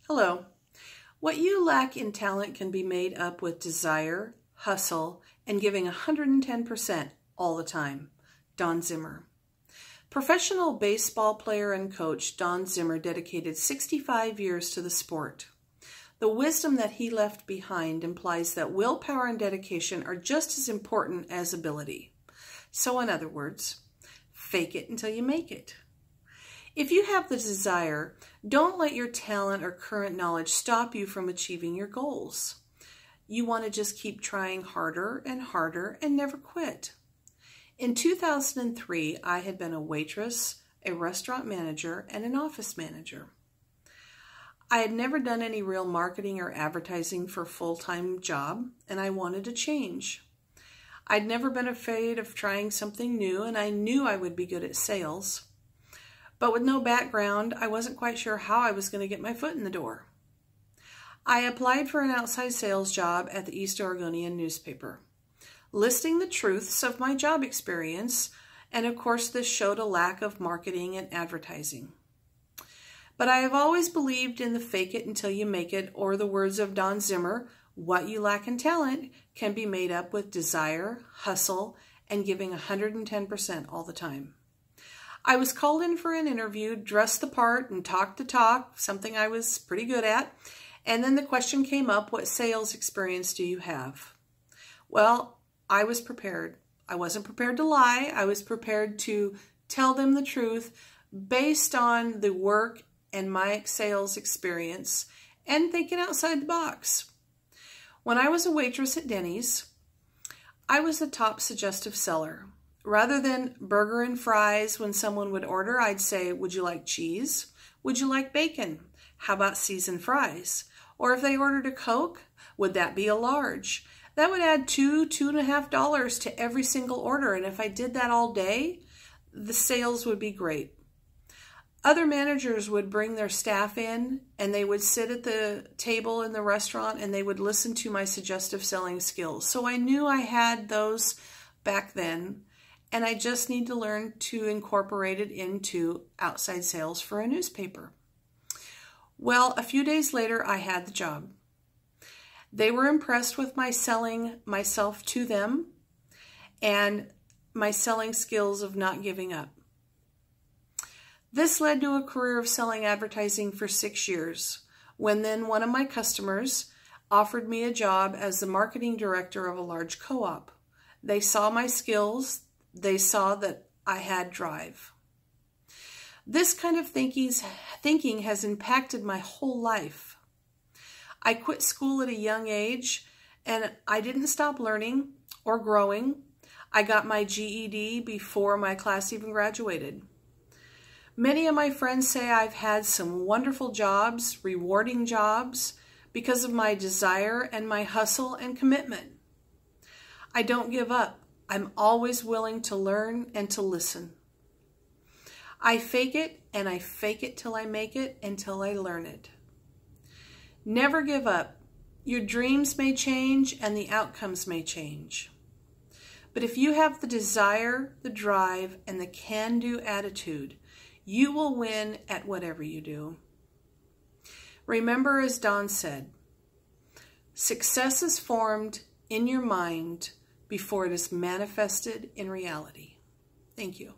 Hello. What you lack in talent can be made up with desire, hustle, and giving 110% all the time. Don Zimmer. Professional baseball player and coach Don Zimmer dedicated 65 years to the sport. The wisdom that he left behind implies that willpower and dedication are just as important as ability. So in other words, fake it until you make it. If you have the desire, don't let your talent or current knowledge stop you from achieving your goals. You want to just keep trying harder and never quit. In 2003, I had been a waitress, a restaurant manager, and an office manager. I had never done any real marketing or advertising for a full-time job, and I wanted to change. I'd never been afraid of trying something new, and I knew I would be good at sales. But with no background, I wasn't quite sure how I was going to get my foot in the door. I applied for an outside sales job at the East Oregonian newspaper, listing the truths of my job experience, and of course this showed a lack of marketing and advertising. But I have always believed in the fake it until you make it, or the words of Don Zimmer, what you lack in talent can be made up with desire, hustle, and giving 110% all the time. I was called in for an interview, dressed the part and talked the talk, something I was pretty good at. And then the question came up, what sales experience do you have? Well, I was prepared. I wasn't prepared to lie. I was prepared to tell them the truth based on the work and my sales experience and thinking outside the box. When I was a waitress at Denny's, I was the top suggestive seller. Rather than burger and fries when someone would order, I'd say, would you like cheese? Would you like bacon? How about seasoned fries? Or if they ordered a Coke, would that be a large? That would add $2.50 to every single order. And if I did that all day, the sales would be great. Other managers would bring their staff in and they would sit at the table in the restaurant and they would listen to my suggestive selling skills. So I knew I had those back then. And I just need to learn to incorporate it into outside sales for a newspaper. Well, a few days later, I had the job. They were impressed with my selling myself to them and my selling skills of not giving up. This led to a career of selling advertising for 6 years, when then one of my customers offered me a job as the marketing director of a large co-op. They saw my skills. They saw that I had drive. This kind of thinking has impacted my whole life. I quit school at a young age, and I didn't stop learning or growing. I got my GED before my class even graduated. Many of my friends say I've had some wonderful jobs, rewarding jobs, because of my desire and my hustle and commitment. I don't give up. I'm always willing to learn and to listen. I fake it and I fake it till I make it until I learn it. Never give up. Your dreams may change and the outcomes may change. But if you have the desire, the drive, and the can-do attitude, you will win at whatever you do. Remember, as Don said, success is formed in your mind before it is manifested in reality. Thank you.